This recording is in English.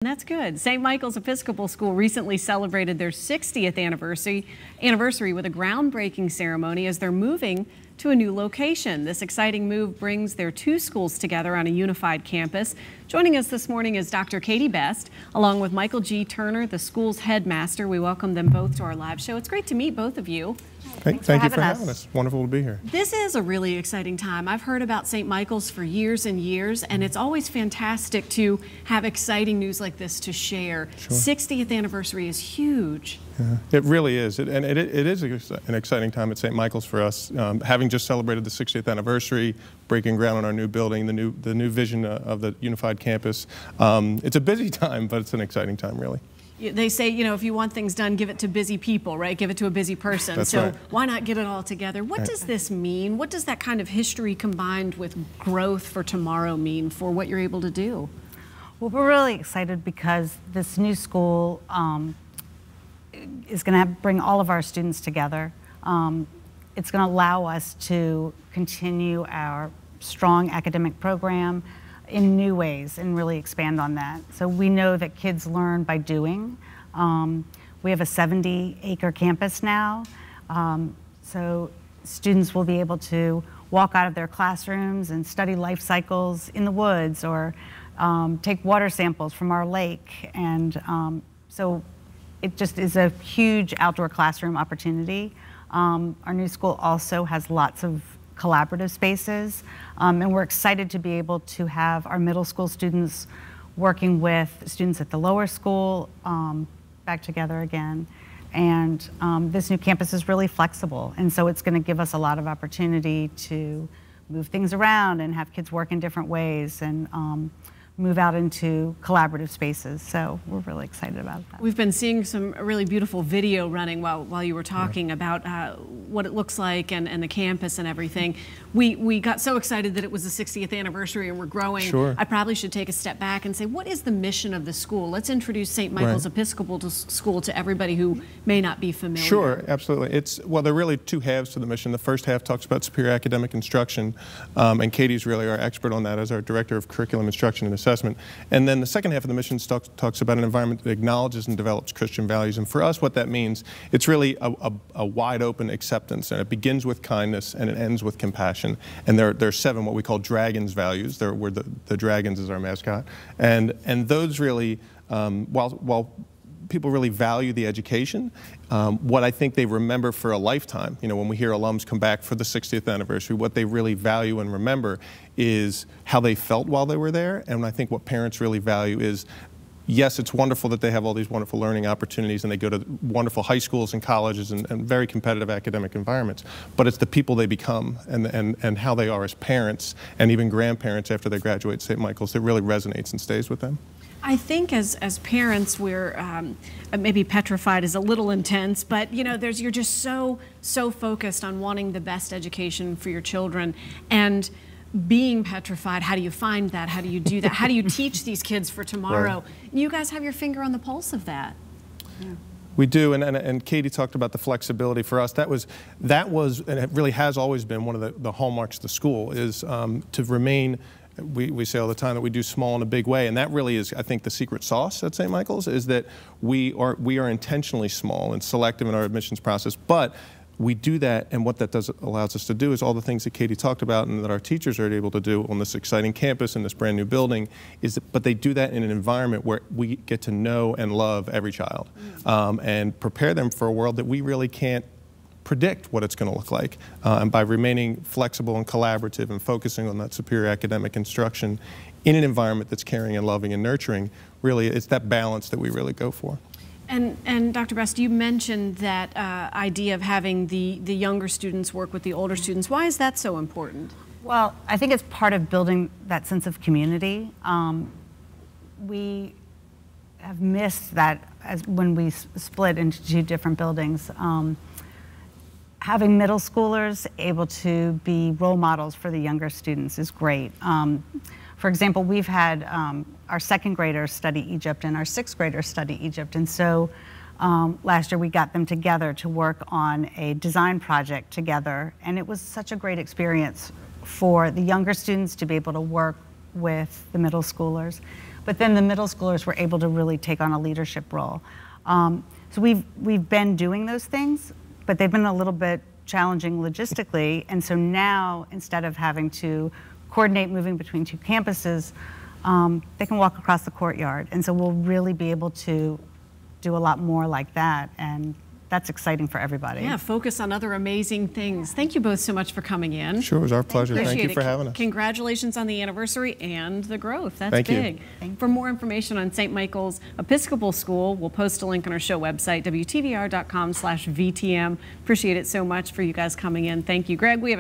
That's good. St. Michael's Episcopal School recently celebrated their 60th anniversary with a groundbreaking ceremony as they're moving to a new location. This exciting move brings their two schools together on a unified campus. Joining us this morning is Dr. Katie Best, along with Michael G. Turner, the school's headmaster. We welcome them both to our live show. It's great to meet both of you. Thank you for having us. Wonderful to be here. This is a really exciting time. I've heard about St. Michael's for years and years, and it's always fantastic to have exciting news like this to share. Sure. 60th anniversary is huge. Yeah, it really is. It is an exciting time at St. Michael's for us. Having just celebrated the 60th anniversary, breaking ground on our new building, the new vision of the unified campus. It's a busy time, but it's an exciting time, really. They say, you know, if you want things done, give it to busy people, right? Give it to a busy person. That's so right. Why not get it all together? What does this mean? What does that kind of history combined with growth for tomorrow mean for what you're able to do? Well, we're really excited because this new school is going to bring all of our students together. It's going to allow us to continue our strong academic program in new ways and really expand on that. So we know that kids learn by doing. We have a 70-acre campus now, so students will be able to walk out of their classrooms and study life cycles in the woods or take water samples from our lake. And so it just is a huge outdoor classroom opportunity. Our new school also has lots of collaborative spaces, and we're excited to be able to have our middle school students working with students at the lower school back together again. And this new campus is really flexible, and so it's going to give us a lot of opportunity to move things around and have kids work in different ways and move out into collaborative spaces. So we're really excited about that. We've been seeing some really beautiful video running while you were talking about what it looks like and the campus and everything. We got so excited that it was the 60th anniversary and we're growing. Sure. I probably should take a step back and say, what is the mission of the school? Let's introduce St. Michael's Episcopal School to everybody who may not be familiar. Sure, absolutely. Well, there are really two halves to the mission. The first half talks about superior academic instruction, and Katie's really our expert on that as our Director of Curriculum Instruction and Assessment. And then the second half of the mission talks about an environment that acknowledges and develops Christian values. And for us, what that means, it's really a wide open acceptance. And it begins with kindness and it ends with compassion. And there are 7 what we call dragons values. Where the dragons is our mascot. And those really, while people really value the education, what I think they remember for a lifetime, you know, when we hear alums come back for the 60th anniversary, what they really value and remember is how they felt while they were there. And I think what parents really value is, yes, it's wonderful that they have all these wonderful learning opportunities and they go to wonderful high schools and colleges and very competitive academic environments, but it's the people they become and how they are as parents and even grandparents after they graduate St. Michael's that really resonates and stays with them. I think as parents we're maybe petrified is a little intense, but you know you're just so focused on wanting the best education for your children and being petrified. How do you find that? How do you do that? How do you teach these kids for tomorrow? Right. You guys have your finger on the pulse of that. Yeah. We do, and Katie talked about the flexibility for us. That was, and it really has always been one of the hallmarks of the school is to remain. We say all the time that we do small in a big way, and that really is, I think, the secret sauce at St. Michael's is that we are intentionally small and selective in our admissions process, but we do that, and what that allows us to do is all the things that Katie talked about and that our teachers are able to do on this exciting campus in this brand new building, but they do that in an environment where we get to know and love every child and prepare them for a world that we really can't predict what it's going to look like. And by remaining flexible and collaborative and focusing on that superior academic instruction in an environment that's caring and loving and nurturing, really it's that balance that we really go for. And Dr. Best, you mentioned that idea of having the younger students work with the older students. Why is that so important? Well, I think it's part of building that sense of community. We have missed that when we split into 2 different buildings. Having middle schoolers able to be role models for the younger students is great. For example, we've had our 2nd graders study Egypt and our 6th graders study Egypt. And so last year we got them together to work on a design project together. And it was such a great experience for the younger students to be able to work with the middle schoolers. but then the middle schoolers were able to really take on a leadership role. So we've been doing those things, but they've been a little bit challenging logistically, and so now instead of having to coordinate moving between two campuses, they can walk across the courtyard, and so we'll really be able to do a lot more like that, and that's exciting for everybody. Yeah, focus on other amazing things. Thank you both so much for coming in. Sure, it was our pleasure. Thank you for having us. Congratulations on the anniversary and the growth. That's Thank big. you. For more information on St. Michael's Episcopal School, we'll post a link on our show website, WTVR.com/VTM. Appreciate it so much for you guys coming in. Thank you. Greg, we have